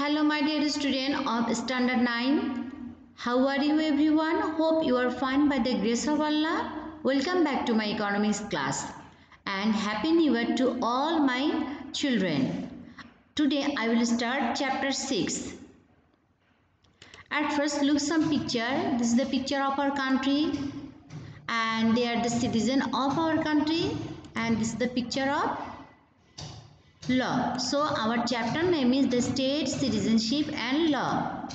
Hello my dear student of standard 9. How are you everyone? Hope you are fine by the grace of Allah. Welcome back to my economics class and happy new year to all my children. Today I will start chapter 6. At first look some picture. This is the picture of our country and they are the citizen of our country, and this is the picture of law. So our chapter name is the state, citizenship and law.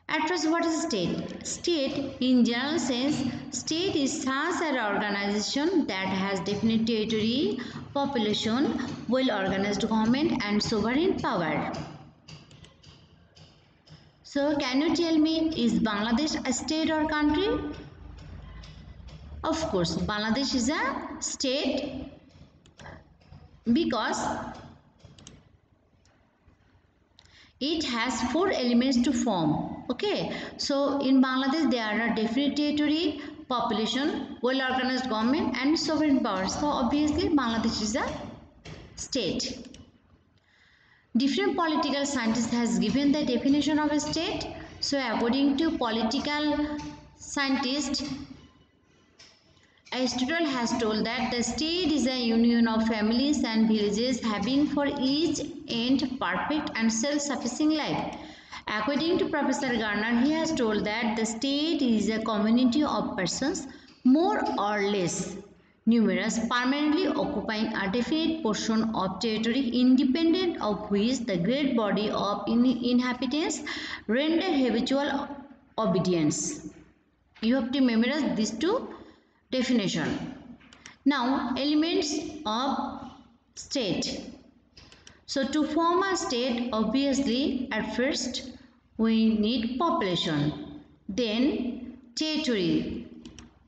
At first, what is state? State in general sense, state is such an organization that has definite territory, population, well organized government and sovereign power. So can you tell me, is Bangladesh a state or country? Of course, Bangladesh is a state because it has 4 elements to form. Okay, so in Bangladesh there are definite territory, population, well organized government and sovereign power. So obviously Bangladesh is a state. Different political scientists has given the definition of a state. So according to political scientist, Aristotle has told that the state is a union of families and villages having for each end perfect and self-sufficing life. According to Professor Garner, he has told that the state is a community of persons more or less numerous permanently occupying a definite portion of territory independent of which the great body of inhabitants render habitual obedience. You have to memorize these two definition. Now elements of state. So to form a state, obviously at first we need population, then territory,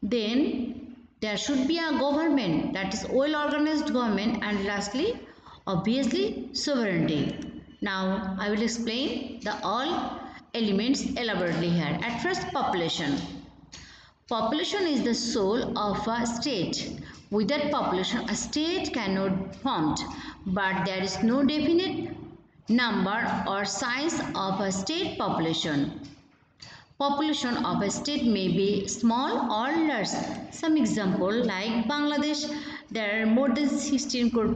then there should be a government, that is well organized government, and lastly obviously sovereignty. Now I will explain the all elements elaborately here. At first, population. Population is the soul of a state. Without population, a state cannot be formed, but there is no definite number or size of a state population. Population of a state may be small or large. Some example like Bangladesh, there are more than 16 crore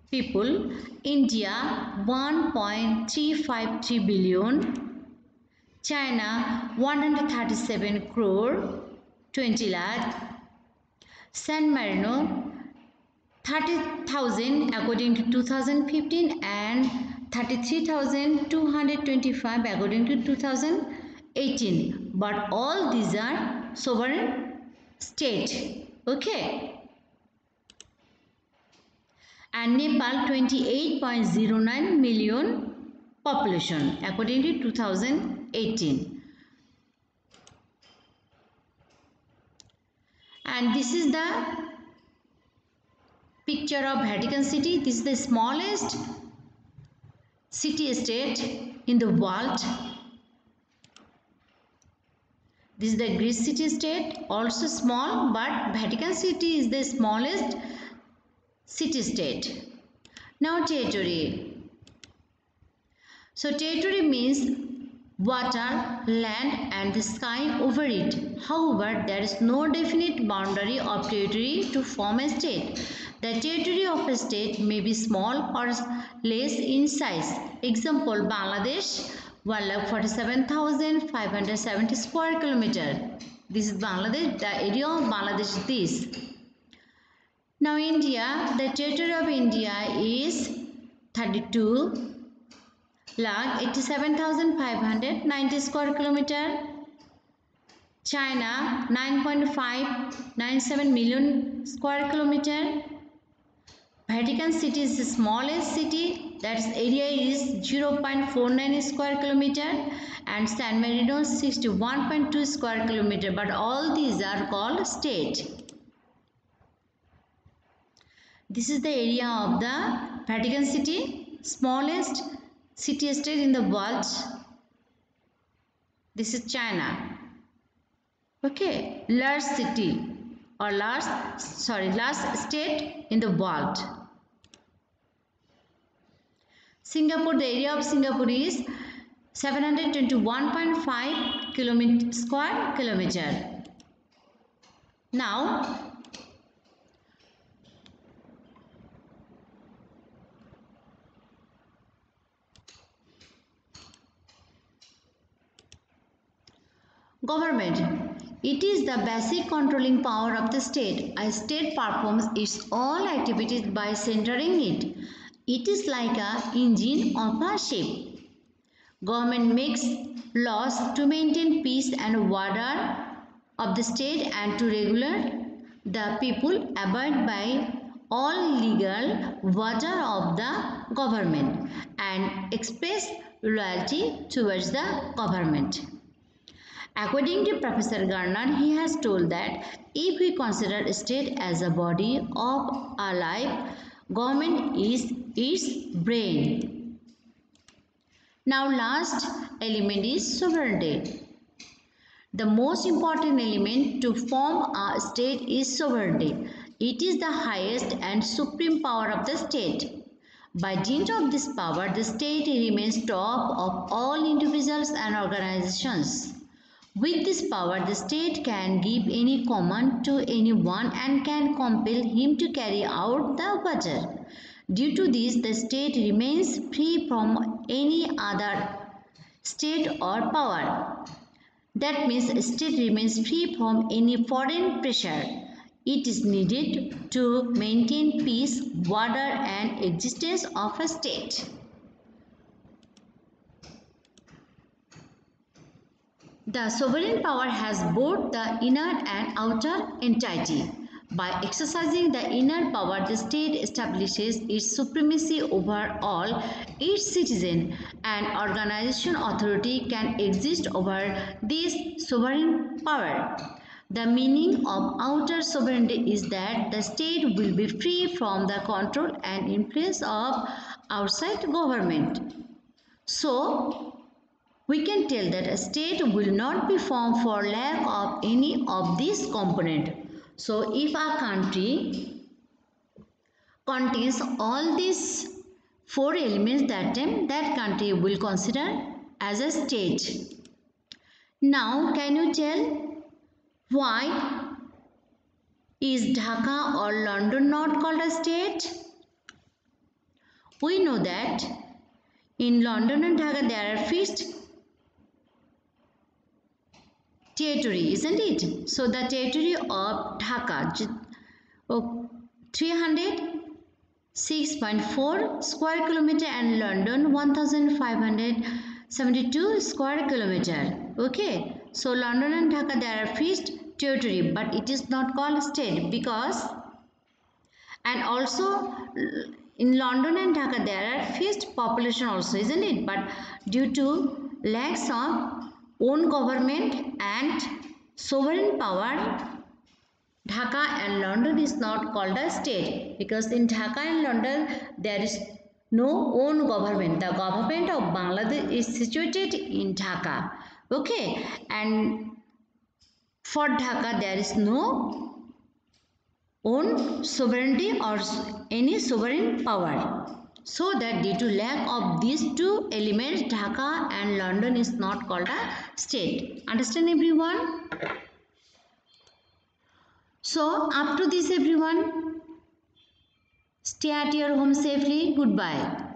people. India, 1.353 billion. China 137 crore 20 lakh. San Marino 30,000 according to 2015 and 33,225 according to 2018. But all these are sovereign state. Okay. And Nepal 28.09 million population according to 2018. And this is the picture of Vatican City. This is the smallest city-state in the world. This is the Greece city-state, also small, but Vatican City is the smallest city-state. Now territory. So territory means water, land and the sky over it. However, there is no definite boundary of territory to form a state. The territory of a state may be small or less in size. Example, Bangladesh, 1,47,570 square kilometer. This is Bangladesh. The area of Bangladesh is this. Now India, the territory of India is 32,87,590 square kilometer. China 9.597 million square kilometer. Vatican City is the smallest city, that area is 0.49 square kilometer, and San Marino 61.2 square kilometer. But all these are called state. This is the area of the Vatican City, smallest city-state in the world. This is China. Okay, large city or large state in the world. Singapore, the area of Singapore is 721.5 square kilometer. Now, government. It is the basic controlling power of the state. A state performs its all activities by centering it. It is like an engine of a ship. Government makes laws to maintain peace and order of the state and to regulate the people abide by all legal order of the government and express loyalty towards the government. According to Professor Garner, he has told that if we consider state as a body of a life, government is its brain. Now last element is sovereignty. The most important element to form a state is sovereignty. It is the highest and supreme power of the state. By dint of this power, the state remains top of all individuals and organizations. With this power, the state can give any command to anyone and can compel him to carry out the order. Due to this, the state remains free from any other state or power. That means a state remains free from any foreign pressure. It is needed to maintain peace, order and existence of a state. The sovereign power has both the inner and outer entity. By exercising the inner power, the state establishes its supremacy over all its citizens. An organization authority can exist over this sovereign power. The meaning of outer sovereignty is that the state will be free from the control and influence of outside government. So, we can tell that a state will not be formed for lack of any of these components. So, if a country contains all these four elements, that country will consider as a state. Now, can you tell why is Dhaka or London not called a state? We know that in London and Dhaka there are fixed territory, isn't it? So the territory of Dhaka 306.4 square kilometer and London 1572 square kilometer. Okay, so London and Dhaka there are fixed territory, but it is not called state because, and also in London and Dhaka there are fixed population also, isn't it? But due to lacks of own government and sovereign power, Dhaka and London is not called a state because in Dhaka and London there is no own government. The government of Bangladesh is situated in Dhaka. Okay, and for Dhaka there is no own sovereignty or any sovereign power. So that due to lack of these two elements, Dhaka and London is not called a state. Understand everyone? So up to this everyone, stay at your home safely. Goodbye.